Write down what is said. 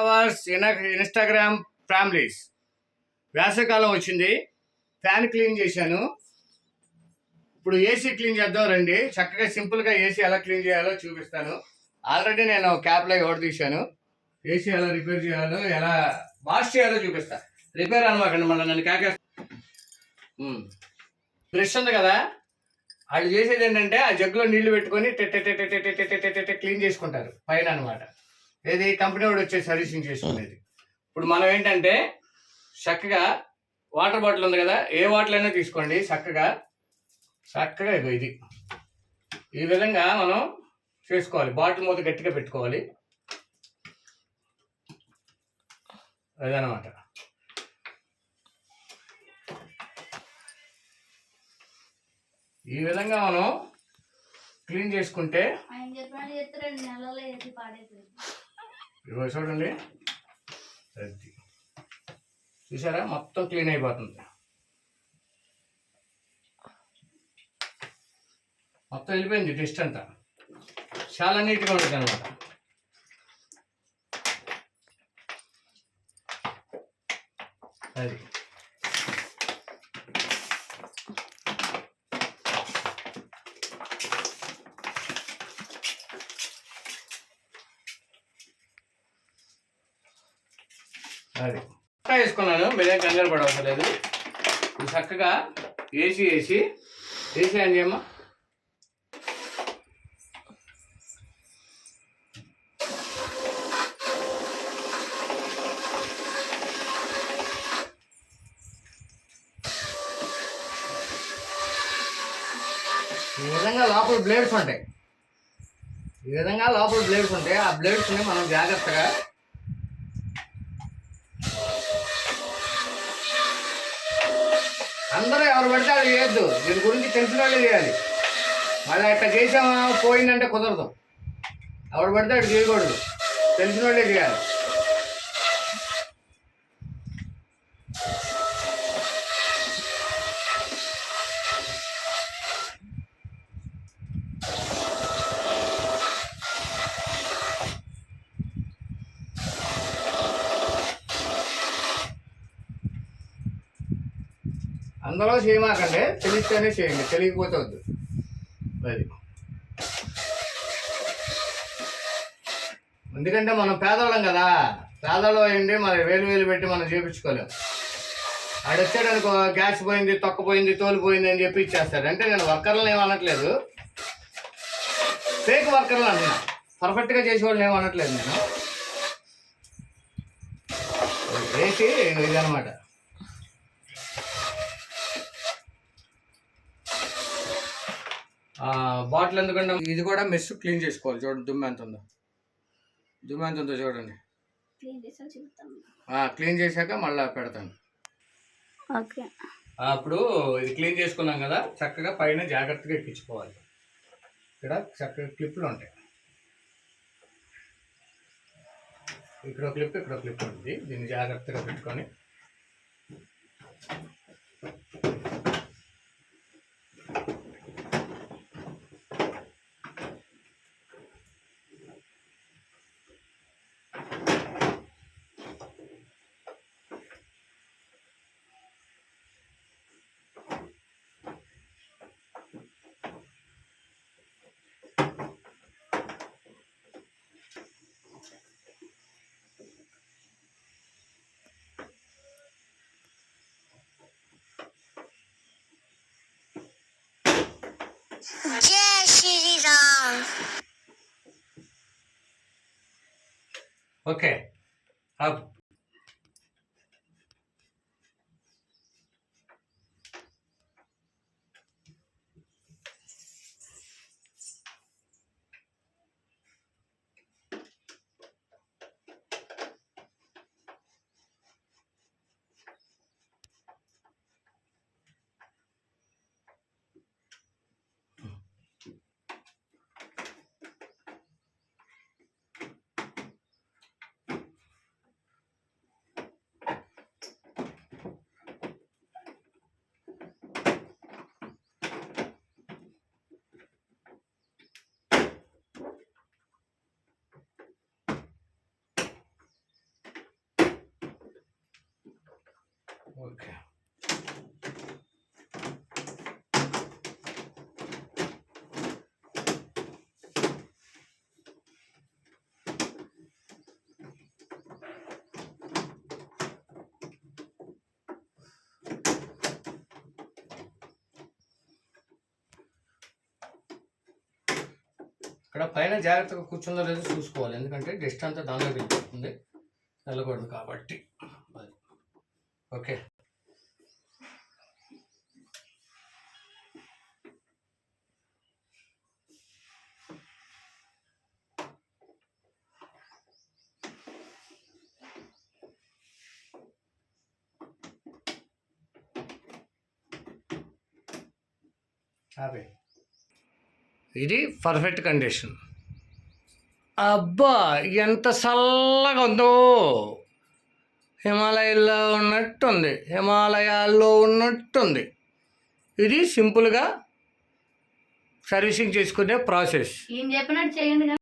Hours Instagram families. వేసవికాలం వచ్చింది, fan clean చేశాను. ఇప్పుడు ఏసీ క్లీన్ చేద్దాం రండి. చక్కగా సింపుల్గా ఏసీ ఎలా క్లీన్ చేయాలో చూపిస్తాను. ఆల్రెడీ నేను క్యాప్లో ఓడ తీశాను. ఏసీ ఎలా రిపేర్ చేయాలో, ఎలా వాష్ చేయాలో చూపిస్తా. రిపేర్ అనమాకండి, మళ్ళీ నన్ను కాకేస్తా. బ్రష్ ఉంది కదా, వాళ్ళు చేసేది ఏంటంటే ఆ జగ్గులో నీళ్లు పెట్టుకొని క్లీన్ చేసుకుంటారు పైన అనమాట. ఏది కంపెనీ వాడు వచ్చే సర్వీసింగ్ చేసుకునేది. ఇప్పుడు మనం ఏంటంటే చక్కగా వాటర్ బాటిల్ ఉంది కదా, ఏ వాటర్ అయినా తీసుకోండి. చక్కగా ఇది ఈ విధంగా మనం చేసుకోవాలి. బాటిల్ మూత గట్టిగా పెట్టుకోవాలి, అదనమాట. ఈ విధంగా మనం క్లీన్ చేసుకుంటే చూడండి, చూసారా, మొత్తం క్లీన్ అయిపోతుంది. మొత్తం వెళ్ళిపోయింది టెస్ట్ అంతా. చాలా నీట్గా ఉంటుంది అనమాట. అది అది వేసుకున్నాను. మీరేం కంగారు పడవసరం లేదు. చక్కగా ఏసీ అని చేయమ్మా. ఈ విధంగా లోపల బ్లేడ్స్ ఉంటాయి. ఆ బ్లేడ్స్ని మనం జాగ్రత్తగా అందరూ ఎవరు పడితే అది చేయొద్దు. దీని గురించి తెలిసిన వాళ్ళే చేయాలి. మళ్ళీ అట్లా చేసామా పోయిందంటే కుదరదు. ఎవరు పడితే అటు చేయకూడదు, తెలిసిన వాళ్ళే చేయాలి. అందులో చేయమాకండి, తెలిస్తేనే చేయండి, తెలియకపోతే వద్దు. అది ఎందుకంటే మనం పేదవాళ్ళం కదా, పేదవాళ్ళు అయ్యండి మరి వేలు పెట్టి మనం చేయించుకోలేము. ఆడు వచ్చాడనుకో, గ్యాస్ పోయింది, తొక్కపోయింది, తోలిపోయింది అని చెప్పి ఇచ్చేస్తాడు. అంటే నేను వర్కర్లను ఏమనట్లేదు, ఫేక్ వర్కర్లు అంటున్నా. పర్ఫెక్ట్గా చేసేవాళ్ళని ఏమనట్లేదు నేను. వేసి ఇది అనమాట. బాటిల్ ఎందుకంటే ఇది కూడా మెస్ క్లీన్ చేసుకోవాలి. చూడండి దుమ్ము ఎంత ఉందో చూడండి. క్లీన్ చేశాక మళ్ళీ పెడతాను. అప్పుడు ఇది క్లీన్ చేసుకున్నాం కదా, చక్కగా పైన జాగ్రత్తగా ఎక్కించుకోవాలి. ఇక్కడ చక్కగా క్లిప్లు ఉంటాయి. ఇక్కడ క్లిప్ ఉంటుంది. దీన్ని జాగ్రత్తగా పెట్టుకొని జై శ్రీరామ్. ఓకే. ఓకే. ఇక్కడ పైన జాగ్రత్తగా కూర్చుందో లేదో చూసుకోవాలి, ఎందుకంటే డస్ట్ అంతా దానిలో వెళ్ళిపోతుంది, వెళ్ళకూడదు కాబట్టి. ఓకే. ఇది పర్ఫెక్ట్ కండిషన్. అబ్బా ఎంత చల్లగా ఉందో, హిమాలయాల్లో ఉన్నట్టుంది. ఇది సింపుల్గా సర్వీసింగ్ చేసుకునే ప్రాసెస్. ఏం చెప్పినట్టు చేయండి.